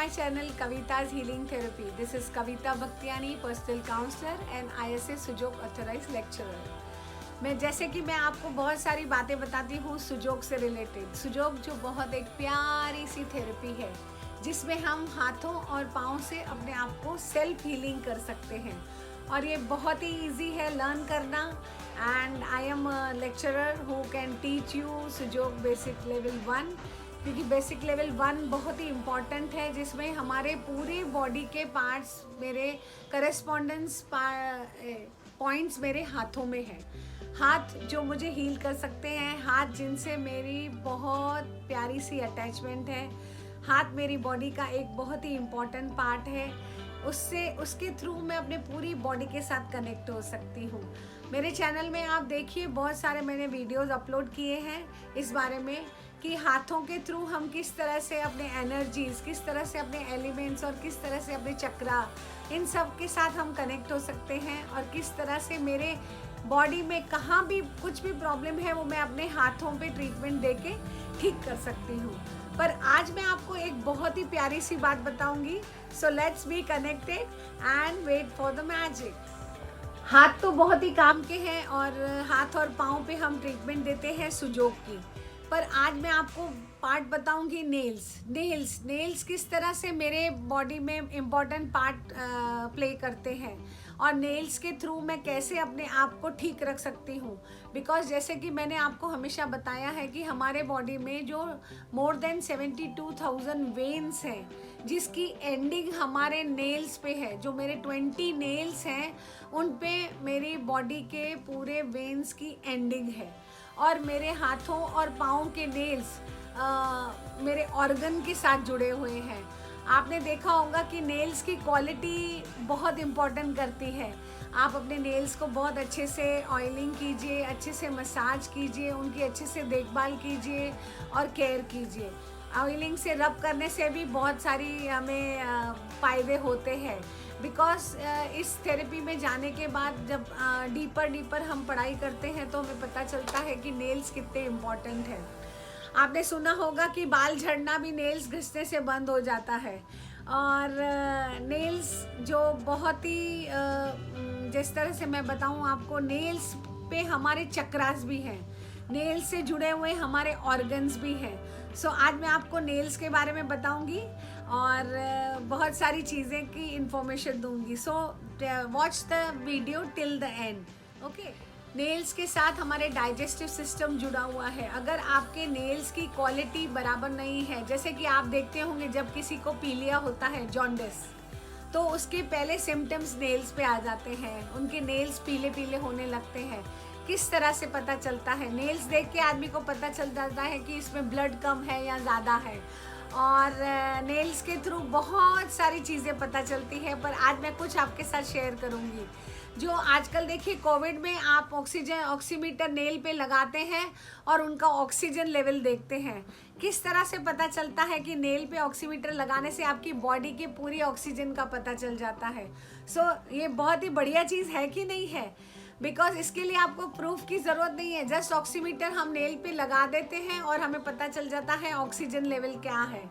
my channel Kavita's Healing Therapy. This is Kavita Bhaktiani, personal counselor and ISA सुजोग authorized lecturer. मैं जैसे कि मैं आपको बहुत सारी बातें बताती हूँ सुजोग से रिलेटेड। सुजोग जो बहुत एक प्यारी सी थेरेपी है जिसमें हम हाथों और पाँव से अपने आप को सेल्फ हीलिंग कर सकते हैं और ये बहुत ही इजी है लर्न करना। And I am lecturer who can teach you Su Jok basic level 1, क्योंकि बेसिक लेवल 1 बहुत ही इम्पॉर्टेंट है जिसमें हमारे पूरे बॉडी के पार्ट्स, मेरे करस्पॉन्डेंस पॉइंट्स मेरे हाथों में है। हाथ जो मुझे हील कर सकते हैं, हाथ जिनसे मेरी बहुत प्यारी सी अटैचमेंट है, हाथ मेरी बॉडी का एक बहुत ही इम्पॉर्टेंट पार्ट है। उसके थ्रू मैं अपने पूरी बॉडी के साथ कनेक्ट हो सकती हूँ। मेरे चैनल में आप देखिए बहुत सारे मैंने वीडियोस अपलोड किए हैं इस बारे में कि हाथों के थ्रू हम किस तरह से अपने एनर्जीज, किस तरह से अपने एलिमेंट्स और किस तरह से अपने चक्रा, इन सब के साथ हम कनेक्ट हो सकते हैं और किस तरह से मेरे बॉडी में कहाँ भी कुछ भी प्रॉब्लम है वो मैं अपने हाथों पे ट्रीटमेंट देके ठीक कर सकती हूँ। पर आज मैं आपको एक बहुत ही प्यारी सी बात बताऊंगी। So let's be connected and wait for the magic. हाथ तो बहुत ही काम के हैं और हाथ और पाँव पे हम ट्रीटमेंट देते हैं सुजोग की, पर आज मैं आपको पार्ट बताऊंगी नेल्स किस तरह से मेरे बॉडी में इम्पॉर्टेंट पार्ट प्ले करते हैं और नेल्स के थ्रू मैं कैसे अपने आप को ठीक रख सकती हूँ। बिकॉज जैसे कि मैंने आपको हमेशा बताया है कि हमारे बॉडी में जो मोर देन 72,000 वेन्स हैं जिसकी एंडिंग हमारे नेल्स पे है। जो मेरे 20 नेल्स हैं उन पे मेरी बॉडी के पूरे वेन्स की एंडिंग है और मेरे हाथों और पाँव के नेल्स मेरे ऑर्गन के साथ जुड़े हुए हैं। आपने देखा होगा कि नेल्स की क्वालिटी बहुत इम्पोर्टेंट करती है। आप अपने नेल्स को बहुत अच्छे से ऑयलिंग कीजिए, अच्छे से मसाज कीजिए, उनकी अच्छे से देखभाल कीजिए और केयर कीजिए। ऑयलिंग से रब करने से भी बहुत सारी हमें फ़ायदे होते हैं। बिकॉज इस थेरेपी में जाने के बाद जब डीपर हम पढ़ाई करते हैं तो हमें पता चलता है कि नेल्स कितने इम्पॉर्टेंट हैं। आपने सुना होगा कि बाल झड़ना भी नेल्स घिसने से बंद हो जाता है और नेल्स जो बहुत ही जिस तरह से मैं बताऊं आपको, नेल्स पे हमारे चक्रास भी हैं, नेल्स से जुड़े हुए हमारे ऑर्गन्स भी हैं। सो आज मैं आपको नेल्स के बारे में बताऊंगी और बहुत सारी चीज़ें की इंफॉर्मेशन दूंगी। So watch the video till the end. Okay. Nails के साथ हमारे डाइजेस्टिव सिस्टम जुड़ा हुआ है। अगर आपके नेल्स की क्वालिटी बराबर नहीं है, जैसे कि आप देखते होंगे जब किसी को पीलिया होता है, जॉन्डिस, तो उसके पहले सिम्टम्स नेल्स पे आ जाते हैं, उनके नेल्स पीले पीले होने लगते हैं। किस तरह से पता चलता है? नेल्स देख के आदमी को पता चल जाता है कि इसमें ब्लड कम है या ज़्यादा है और नेल्स के थ्रू बहुत सारी चीज़ें पता चलती है। पर आज मैं कुछ आपके साथ शेयर करूँगी। जो आजकल देखिए कोविड में आप ऑक्सीमीटर नेल पे लगाते हैं और उनका ऑक्सीजन लेवल देखते हैं। किस तरह से पता चलता है कि नेल पे ऑक्सीमीटर लगाने से आपकी बॉडी के पूरी ऑक्सीजन का पता चल जाता है। सो ये बहुत ही बढ़िया चीज़ है कि नहीं है? बिकॉज इसके लिए आपको प्रूफ की ज़रूरत नहीं है, जस्ट ऑक्सीमीटर हम नेल पे लगा देते हैं और हमें पता चल जाता है ऑक्सीजन लेवल क्या है।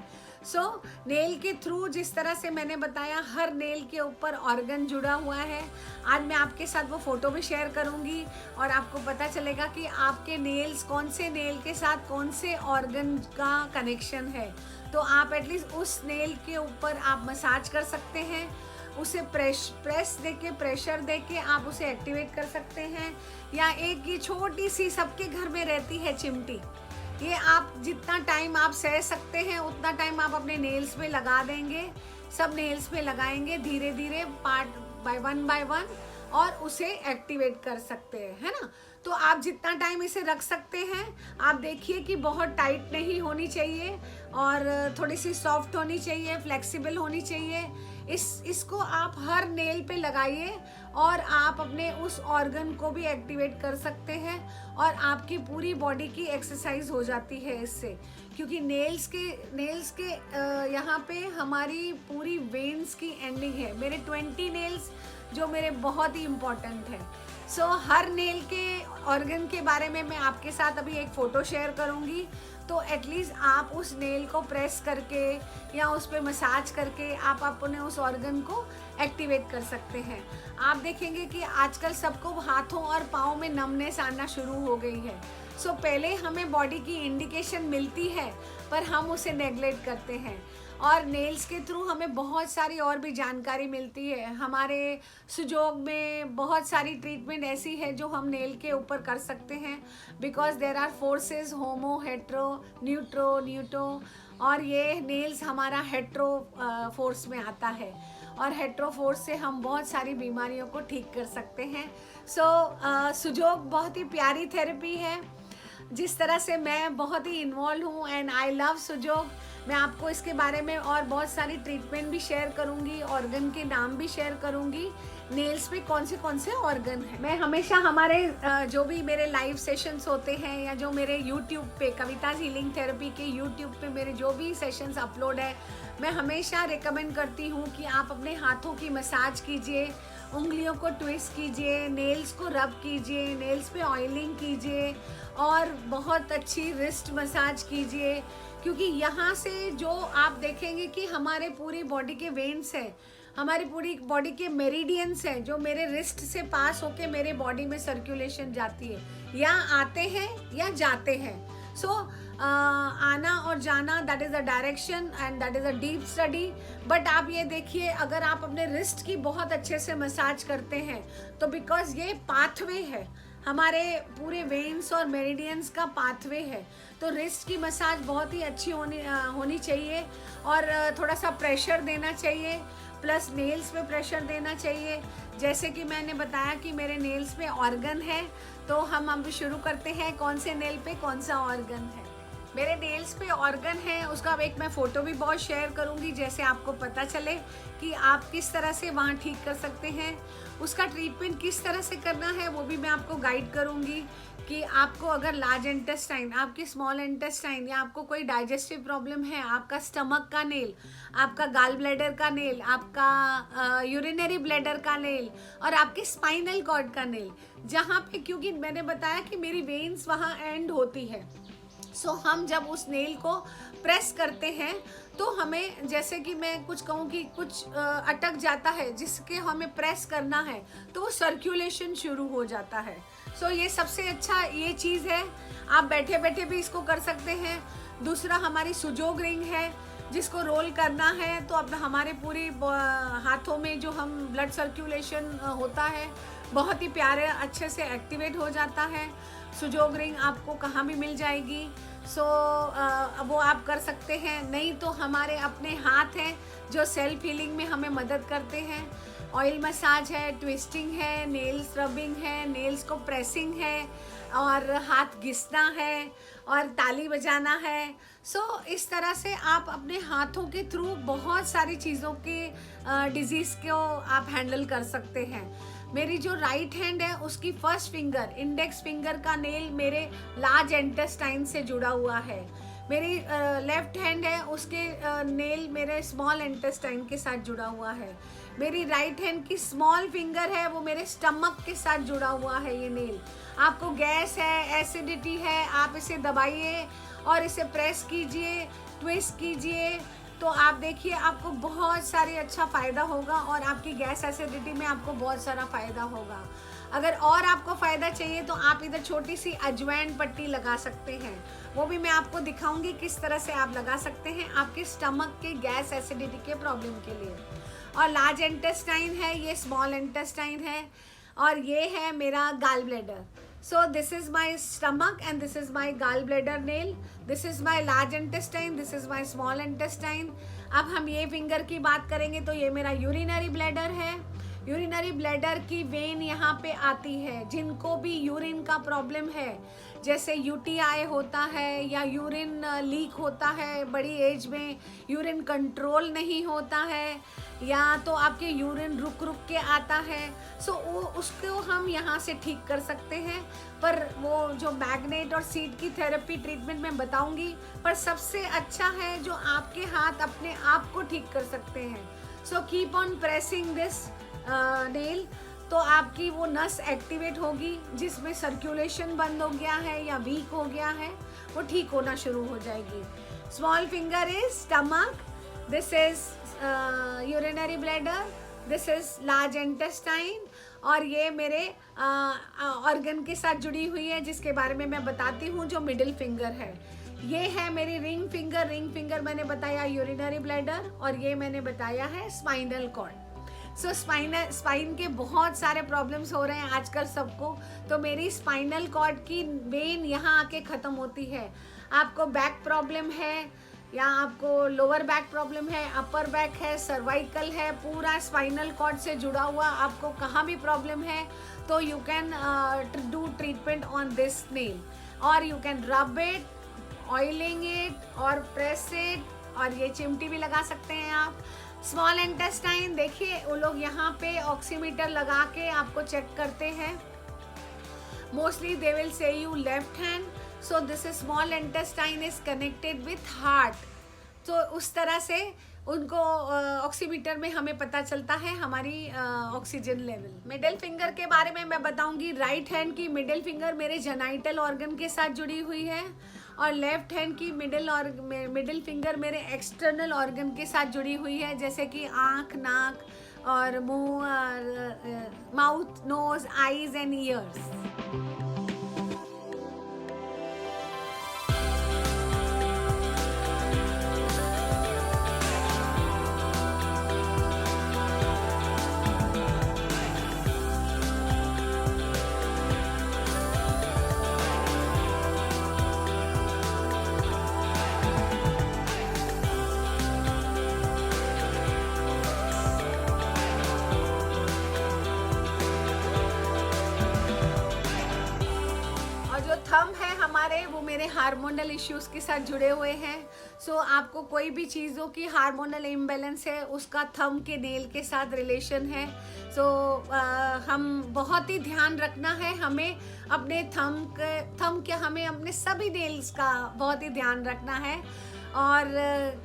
सो नेल के थ्रू जिस तरह से मैंने बताया, हर नेल के ऊपर ऑर्गन जुड़ा हुआ है। आज मैं आपके साथ वो फ़ोटो भी शेयर करूंगी और आपको पता चलेगा कि आपके नेल्स, कौन से नेल के साथ कौन से ऑर्गन का कनेक्शन है। तो आप एटलीस्ट उस नेल के ऊपर आप मसाज कर सकते हैं, उसे प्रेस देके, प्रेशर देके आप उसे एक्टिवेट कर सकते हैं। या एक ये छोटी सी सबके घर में रहती है चिमटी, ये आप जितना टाइम आप सह सकते हैं उतना टाइम आप अपने नेल्स पे लगा देंगे। सब नेल्स पे लगाएंगे धीरे धीरे, पार्ट बाय वन और उसे एक्टिवेट कर सकते हैं, है ना? तो आप जितना टाइम इसे रख सकते हैं। आप देखिए कि बहुत टाइट नहीं होनी चाहिए और थोड़ी सी सॉफ्ट होनी चाहिए, फ्लेक्सिबल होनी चाहिए। इसको आप हर नेल पे लगाइए और आप अपने उस ऑर्गन को भी एक्टिवेट कर सकते हैं और आपकी पूरी बॉडी की एक्सरसाइज हो जाती है इससे। क्योंकि नेल्स के यहाँ पे हमारी पूरी वेन्स की एंडिंग है। मेरे 20 नेल्स जो मेरे बहुत ही इम्पोर्टेंट है। सो हर नेल के ऑर्गन के बारे में मैं आपके साथ अभी एक फ़ोटो शेयर करूँगी, तो एटलीस्ट आप उस नेल को प्रेस करके या उस पर मसाज करके आप अपने उस ऑर्गन को एक्टिवेट कर सकते हैं। आप देखेंगे कि आजकल सबको हाथों और पाँव में नमनेस आना शुरू हो गई है। सो पहले हमें बॉडी की इंडिकेशन मिलती है पर हम उसे नेगलेक्ट करते हैं, और नेल्स के थ्रू हमें बहुत सारी और भी जानकारी मिलती है। हमारे सुजोग में बहुत सारी ट्रीटमेंट ऐसी है जो हम नेल के ऊपर कर सकते हैं, because there are forces homo, hetero, neutro, और ये नेल्स हमारा हेट्रो फोर्स में आता है, और हेट्रो फोर्स से हम बहुत सारी बीमारियों को ठीक कर सकते हैं। सो सुजोग बहुत ही प्यारी थेरेपी है, जिस तरह से मैं बहुत ही इन्वॉल्व हूँ एंड आई लव सुजोग। मैं आपको इसके बारे में और बहुत सारी ट्रीटमेंट भी शेयर करूँगी, ऑर्गन के नाम भी शेयर करूँगी, नेल्स पे कौन से ऑर्गन हैं। मैं हमेशा हमारे जो भी मेरे लाइव सेशंस होते हैं या जो मेरे यूट्यूब पे कविताज हीलिंग थेरेपी के यूट्यूब पे मेरे जो भी सेशंस अपलोड है, मैं हमेशा रिकमेंड करती हूँ कि आप अपने हाथों की मसाज कीजिए, उंगलियों को ट्विस्ट कीजिए, नेल्स को रब कीजिए, नेल्स पे ऑयलिंग कीजिए, और बहुत अच्छी रिस्ट मसाज कीजिए, क्योंकि यहाँ से जो आप देखेंगे कि हमारे पूरी बॉडी के वेन्स हैं, हमारी पूरी बॉडी के मेरिडियंस हैं, जो मेरे रिस्ट से पास होके मेरे बॉडी में सर्कुलेशन जाती है, या आते हैं या जाते हैं। सो आना और जाना, that is a direction and that is a deep study. But आप ये देखिए, अगर आप अपने रिस्ट की बहुत अच्छे से मसाज करते हैं तो बिकॉज ये पाथवे है, हमारे पूरे वेन्स और मेरिडियंस का पाथवे है, तो रिस्ट की मसाज बहुत ही अच्छी होनी चाहिए, और थोड़ा सा प्रेशर देना चाहिए, प्लस नेल्स पे प्रेशर देना चाहिए। जैसे कि मैंने बताया कि मेरे नेल्स पे ऑर्गन है, तो हम अब शुरू करते हैं कौन से नेल पे कौन सा ऑर्गन है। मेरे नेल्स पे ऑर्गन है, उसका अब एक मैं फ़ोटो भी बहुत शेयर करूँगी, जैसे आपको पता चले कि आप किस तरह से वहाँ ठीक कर सकते हैं। उसका ट्रीटमेंट किस तरह से करना है वो भी मैं आपको गाइड करूँगी, कि आपको अगर लार्ज इंटेस्टाइन, आपकी स्मॉल इंटेस्टाइन, या आपको कोई डाइजेस्टिव प्रॉब्लम है, आपका स्टमक का नेल, आपका गाल ब्लैडर का नेल, आपका यूरिनरी ब्लैडर का नेल, और आपके स्पाइनल कॉर्ड का नेल, जहाँ पे, क्योंकि मैंने बताया कि मेरी वेन्स वहाँ एंड होती है, सो हम जब उस नेल को प्रेस करते हैं तो हमें, जैसे कि मैं कुछ कहूँ कि कुछ अटक जाता है जिसके हमें प्रेस करना है, तो वो सर्कुलेशन शुरू हो जाता है। सो ये सबसे अच्छा ये चीज़ है, आप बैठे बैठे भी इसको कर सकते हैं। दूसरा हमारी सुजोग रिंग है, जिसको रोल करना है तो अब हमारे पूरी हाथों में जो हम ब्लड सर्कुलेशन होता है बहुत ही प्यारे अच्छे से एक्टिवेट हो जाता है। सुजोग रिंग आपको कहाँ भी मिल जाएगी, सो वो आप कर सकते हैं। नहीं तो हमारे अपने हाथ हैं जो सेल्फ हीलिंग में हमें मदद करते हैं। ऑयल मसाज है, ट्विस्टिंग है, नेल्स रबिंग है, नेल्स को प्रेसिंग है, और हाथ घिसना है, और ताली बजाना है। सो इस तरह से आप अपने हाथों के थ्रू बहुत सारी चीज़ों के डिजीज़ को आप हैंडल कर सकते हैं। मेरी जो राइट हैंड है उसकी फर्स्ट फिंगर, इंडेक्स फिंगर का नेल मेरे लार्ज इंटेस्टाइन से जुड़ा हुआ है। मेरी लेफ्ट हैंड है, उसके नेल मेरे स्मॉल इंटेस्टाइन के साथ जुड़ा हुआ है। मेरी राइट हैंड की स्मॉल फिंगर है, वो मेरे स्टमक के साथ जुड़ा हुआ है ये नेल। आपको गैस है, एसिडिटी है, आप इसे दबाइए और इसे प्रेस कीजिए, ट्विस्ट कीजिए, तो आप देखिए आपको बहुत सारी अच्छा फ़ायदा होगा, और आपकी गैस एसिडिटी में आपको बहुत सारा फ़ायदा होगा। अगर और आपको फ़ायदा चाहिए तो आप इधर छोटी सी अजवाइन पट्टी लगा सकते हैं, वो भी मैं आपको दिखाऊंगी किस तरह से आप लगा सकते हैं आपके स्टमक के गैस एसिडिटी के प्रॉब्लम के लिए। और लार्ज इंटेस्टाइन है, ये स्मॉल इंटेस्टाइन है, और ये है मेरा gall bladder. So this is my stomach and this is my gallbladder nail. This is my large intestine. This is my small intestine. अब हम ये फिंगर की बात करेंगे तो ये मेरा यूरिनरी ब्लैडर है। यूरिनरी ब्लैडर की वेन यहाँ पे आती है। जिनको भी यूरिन का प्रॉब्लम है, जैसे यूटीआई होता है या यूरिन लीक होता है, बड़ी एज में यूरिन कंट्रोल नहीं होता है, या तो आपके यूरिन रुक रुक के आता है, सो वो उसको हम यहाँ से ठीक कर सकते हैं। पर वो जो मैग्नेट और सीड की थेरेपी ट्रीटमेंट मैं बताऊंगी, पर सबसे अच्छा है जो आपके हाथ अपने आप को ठीक कर सकते हैं। So keep on pressing this nail. तो आपकी वो नस एक्टिवेट होगी, जिसमें सर्कुलेशन बंद हो गया है या वीक हो गया है वो ठीक होना शुरू हो जाएगी। Small finger is stomach, this is urinary bladder, this is large intestine, और ये मेरे ऑर्गन के साथ जुड़ी हुई है जिसके बारे में मैं बताती हूँ, जो मिडिल फिंगर है। ये है मेरी रिंग फिंगर। रिंग फिंगर मैंने बताया यूरिनरी ब्लैडर, और ये मैंने बताया है स्पाइनल कॉर्ड। सो स्पाइन के बहुत सारे प्रॉब्लम्स हो रहे हैं आजकल सबको, तो मेरी स्पाइनल कॉर्ड की वेन यहाँ आके ख़त्म होती है। आपको बैक प्रॉब्लम है या आपको लोअर बैक प्रॉब्लम है, अपर बैक है, सर्वाइकल है, पूरा स्पाइनल कॉर्ड से जुड़ा हुआ आपको कहाँ भी प्रॉब्लम है, तो you can do treatment on this nail, और you can rub it, oiling it और प्रेस इट, और ये चिमटी भी लगा सकते हैं आप। स्मॉल इंटेस्टाइन देखिए, वो लोग यहाँ पे ऑक्सीमीटर लगा के आपको चेक करते हैं। Mostly they will say you left hand, so this is small intestine is connected with heart, तो उस तरह से उनको ऑक्सीमीटर में हमें पता चलता है हमारी ऑक्सीजन लेवल। मिडिल फिंगर के बारे में मैं बताऊंगी। राइट हैंड की मिडिल फिंगर मेरे जेनाइटल ऑर्गन के साथ जुड़ी हुई है, और लेफ्ट हैंड की मिडिल फिंगर मेरे एक्सटर्नल ऑर्गन के साथ जुड़ी हुई है, जैसे कि आँख, नाक और मुंह, mouth, nose, eyes and ears. Thumb है हमारे, वो मेरे हार्मोनल इश्यूज के साथ जुड़े हुए हैं। सो आपको कोई भी चीज़ों की हार्मोनल इम्बैलेंस है, उसका थंब के नेल के साथ रिलेशन है। सो हम बहुत ही ध्यान रखना है, हमें अपने थंब क्या, हमें अपने सभी नेल्स का बहुत ही ध्यान रखना है। और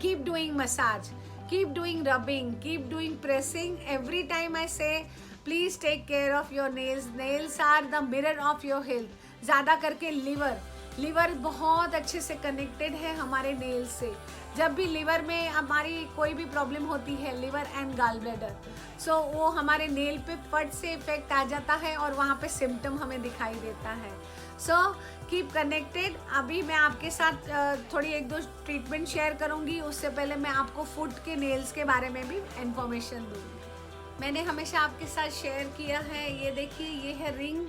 keep doing massage, keep doing rubbing, keep doing pressing. Every time I say please take care of your nails, nails are the mirror of your health. ज़्यादा करके लीवर बहुत अच्छे से कनेक्टेड है हमारे नेल से। जब भी लीवर में हमारी कोई भी प्रॉब्लम होती है, लीवर एंड गॉल ब्लैडर, सो वो हमारे नेल पे फट से इफेक्ट आ जाता है और वहाँ पे सिम्टम हमें दिखाई देता है। So keep connected. अभी मैं आपके साथ थोड़ी एक दो ट्रीटमेंट शेयर करूँगी, उससे पहले मैं आपको फुट के नेल्स के बारे में भी इंफॉर्मेशन दूँगी। मैंने हमेशा आपके साथ शेयर किया है, ये देखिए, ये है रिंग,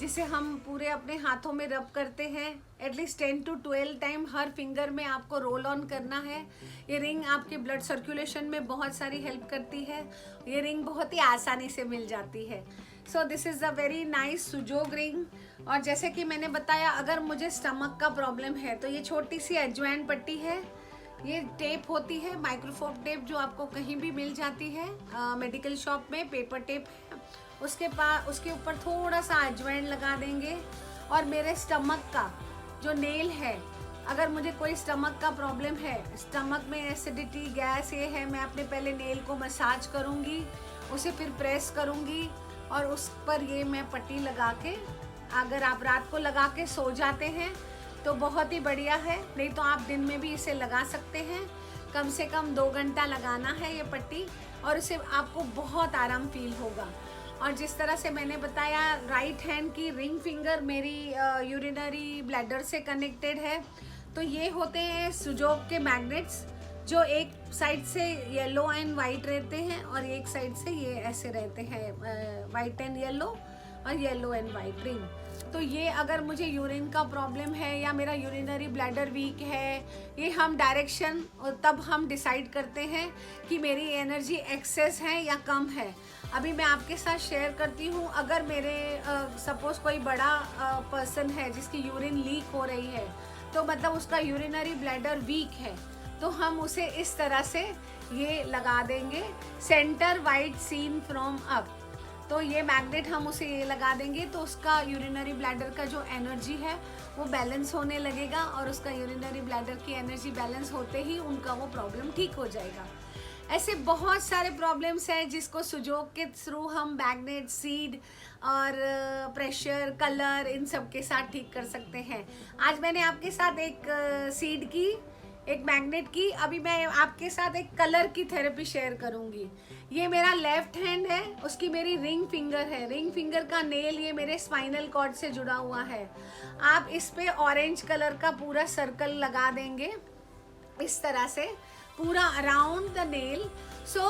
जिसे हम पूरे अपने हाथों में रब करते हैं। At least 10 to 12 time her finger में आपको रोल ऑन करना है। ये रिंग आपके ब्लड सर्कुलेशन में बहुत सारी हेल्प करती है। ये रिंग बहुत ही आसानी से मिल जाती है। So this is a very nice Su Jok ring. और जैसे कि मैंने बताया, अगर मुझे स्टमक का प्रॉब्लम है तो ये छोटी सी अजवाइन पट्टी है, ये टेप होती है, माइक्रोफोब टेप, जो आपको कहीं भी मिल जाती है मेडिकल शॉप में, पेपर टेप है। उसके ऊपर थोड़ा सा अजवाइन लगा देंगे। और मेरे स्टमक का जो नेल है, अगर मुझे कोई स्टमक का प्रॉब्लम है, स्टमक में एसिडिटी, गैस ये है, मैं अपने पहले नेल को मसाज करूँगी, उसे फिर प्रेस करूँगी, और उस पर ये मैं पट्टी लगा के, अगर आप रात को लगा के सो जाते हैं तो बहुत ही बढ़िया है, नहीं तो आप दिन में भी इसे लगा सकते हैं। कम से कम 2 घंटा लगाना है ये पट्टी, और उससे आपको बहुत आराम फील होगा। और जिस तरह से मैंने बताया, राइट हैंड की रिंग फिंगर मेरी यूरिनरी ब्लैडर से कनेक्टेड है। तो ये होते हैं सुजोग के मैग्नेट्स, जो एक साइड से येलो एंड वाइट रहते हैं और एक साइड से ये ऐसे रहते हैं, वाइट एंड येलो और येलो एंड वाइट रिंग। तो ये अगर मुझे यूरिन का प्रॉब्लम है या मेरा यूरिनरी ब्लैडर वीक है, ये हम डायरेक्शन, तब हम डिसाइड करते हैं कि मेरी एनर्जी एक्सेस है या कम है। अभी मैं आपके साथ शेयर करती हूँ, अगर मेरे सपोज कोई बड़ा पर्सन है जिसकी यूरिन लीक हो रही है, तो मतलब उसका यूरिनरी ब्लैडर वीक है, तो हम उसे इस तरह से ये लगा देंगे, centre white seen from up. तो ये मैग्नेट हम उसे ये लगा देंगे, तो उसका यूरिनरी ब्लैडर का जो एनर्जी है वो बैलेंस होने लगेगा, और उसका यूरिनरी ब्लैडर की एनर्जी बैलेंस होते ही उनका वो प्रॉब्लम ठीक हो जाएगा। ऐसे बहुत सारे प्रॉब्लम्स हैं जिसको सुजोग के थ्रू हम मैग्नेट, सीड और प्रेशर, कलर, इन सब के साथ ठीक कर सकते हैं। आज मैंने आपके साथ एक सीड की, एक मैग्नेट की, अभी मैं आपके साथ एक कलर की थेरेपी शेयर करूंगी। ये मेरा लेफ्ट हैंड है, उसकी मेरी रिंग फिंगर है। रिंग फिंगर का नेल ये मेरे स्पाइनल कॉर्ड से जुड़ा हुआ है। आप इस पे ऑरेंज कलर का पूरा सर्कल लगा देंगे इस तरह से पूरा अराउंड द नेल। सो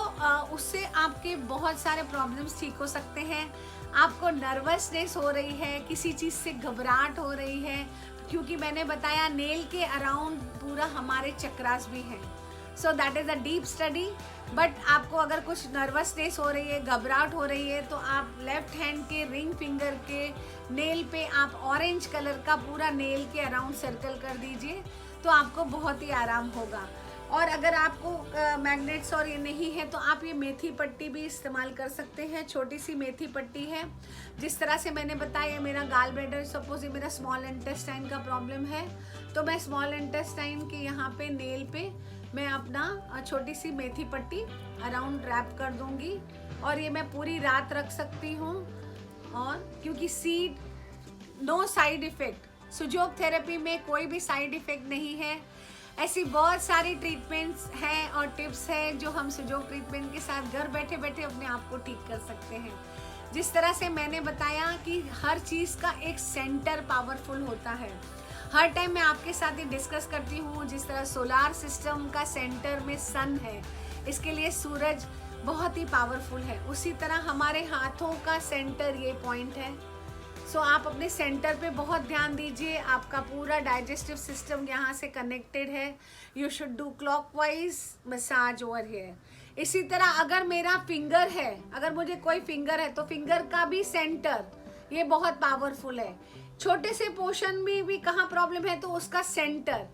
उससे आपके बहुत सारे प्रॉब्लम्स ठीक हो सकते हैं। आपको नर्वसनेस हो रही है, किसी चीज़ से घबराहट हो रही है, क्योंकि मैंने बताया नेल के अराउंड पूरा हमारे चक्रास भी हैं। So that is a deep study. But आपको अगर कुछ नर्वसनेस हो रही है, घबराहट हो रही है, तो आप लेफ्ट हैंड के रिंग फिंगर के नेल पे आप ऑरेंज कलर का पूरा नेल के अराउंड सर्कल कर दीजिए, तो आपको बहुत ही आराम होगा। और अगर आपको मैग्नेट्स और ये नहीं है तो आप ये मेथी पट्टी भी इस्तेमाल कर सकते हैं। छोटी सी मेथी पट्टी है, जिस तरह से मैंने बताया मेरा गाल ब्लैडर, सपोज ये मेरा स्मॉल इंटेस्टाइन का प्रॉब्लम है, तो मैं स्मॉल इंटेस्टाइन के यहाँ पे नेल पे मैं अपना छोटी सी मेथी पट्टी अराउंड रैप कर दूंगी, और ये मैं पूरी रात रख सकती हूँ। और क्योंकि seed no side effect, Sujok therapy में कोई भी साइड इफेक्ट नहीं है। ऐसी बहुत सारी ट्रीटमेंट्स हैं और टिप्स हैं जो हम सुजोग ट्रीटमेंट के साथ घर बैठे बैठे अपने आप को ठीक कर सकते हैं। जिस तरह से मैंने बताया कि हर चीज़ का एक सेंटर पावरफुल होता है। हर टाइम मैं आपके साथ ही डिस्कस करती हूँ, जिस तरह सोलार सिस्टम का सेंटर में सन है, इसके लिए सूरज बहुत ही पावरफुल है। उसी तरह हमारे हाथों का सेंटर ये पॉइंट है। सो आप अपने सेंटर पे बहुत ध्यान दीजिए। आपका पूरा डाइजेस्टिव सिस्टम यहाँ से कनेक्टेड है। You should do clockwise massage over here. इसी तरह अगर मेरा फिंगर है, अगर मुझे कोई फिंगर है, तो फिंगर का भी सेंटर ये बहुत पावरफुल है। छोटे से पोर्शन में भी कहाँ प्रॉब्लम है तो उसका सेंटर,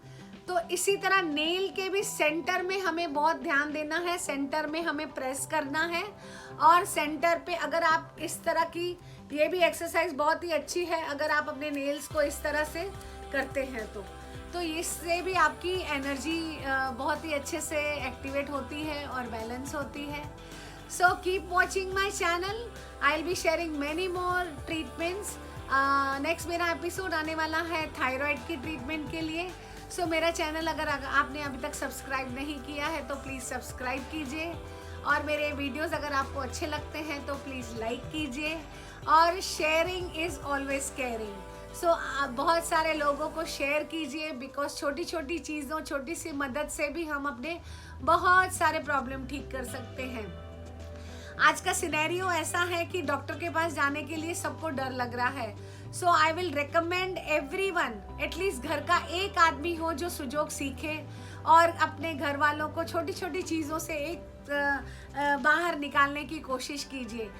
तो इसी तरह नेल के भी सेंटर में हमें बहुत ध्यान देना है, सेंटर में हमें प्रेस करना है। और सेंटर पे अगर आप इस तरह की, ये भी एक्सरसाइज बहुत ही अच्छी है अगर आप अपने नेल्स को इस तरह से करते हैं तो इससे भी आपकी एनर्जी बहुत ही अच्छे से एक्टिवेट होती है और बैलेंस होती है। सो keep watching my channel, I will be sharing many more treatments. Next मेरा एपिसोड आने वाला है थायराइड की ट्रीटमेंट के लिए। सो मेरा चैनल अगर आपने अभी तक सब्सक्राइब नहीं किया है तो प्लीज़ सब्सक्राइब कीजिए, और मेरे वीडियोस अगर आपको अच्छे लगते हैं तो प्लीज़ लाइक कीजिए। और शेयरिंग इज़ ऑलवेज केयरिंग। सो बहुत सारे लोगों को शेयर कीजिए, बिकॉज छोटी छोटी चीज़ों, छोटी सी मदद से भी हम अपने बहुत सारे प्रॉब्लम ठीक कर सकते हैं। आज का सिनेरियो ऐसा है कि डॉक्टर के पास जाने के लिए सबको डर लग रहा है। So I will recommend everyone, at least घर का एक आदमी हो जो सुजोग सीखे और अपने घर वालों को छोटी छोटी चीज़ों से एक बाहर निकालने की कोशिश कीजिए।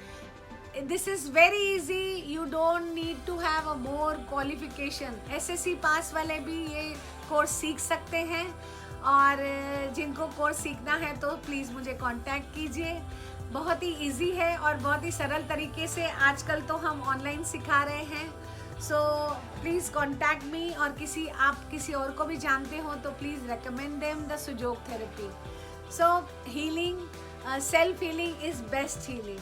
This is very easy, you don't need to have a more qualification. SSC pass वाले भी ये कोर्स सीख सकते हैं, और जिनको कोर्स सीखना है तो प्लीज़ मुझे कांटेक्ट कीजिए। बहुत ही इजी है और बहुत ही सरल तरीके से आजकल तो हम ऑनलाइन सिखा रहे हैं। सो प्लीज़ कांटेक्ट मी, और आप किसी और को भी जानते हो तो please recommend them the Sujok therapy. So healing, self healing is best healing.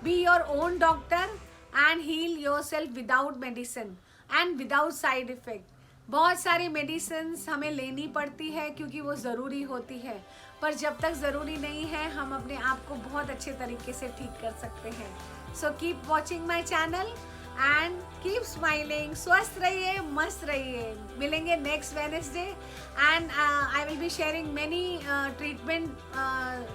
Be your own doctor and heal yourself without medicine and without side effect. बहुत सारी मेडिसिन्स हमें लेनी पड़ती है क्योंकि वो ज़रूरी होती है, पर जब तक ज़रूरी नहीं है हम अपने आप को बहुत अच्छे तरीके से ठीक कर सकते हैं। So keep watching my channel and keep smiling. स्वस्थ रहिए, मस्त रहिए। मिलेंगे next Wednesday, and I will be sharing many treatment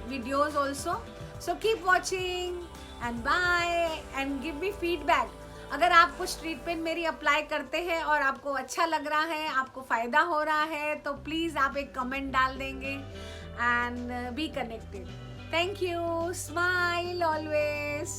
videos also. So keep watching and bye, and give me feedback. अगर आप कुछ ट्रीटमेंट मेरी अप्लाई करते हैं और आपको अच्छा लग रहा है, आपको फ़ायदा हो रहा है, तो प्लीज़ आप एक कमेंट डाल देंगे and be connected. Thank you. Smile always.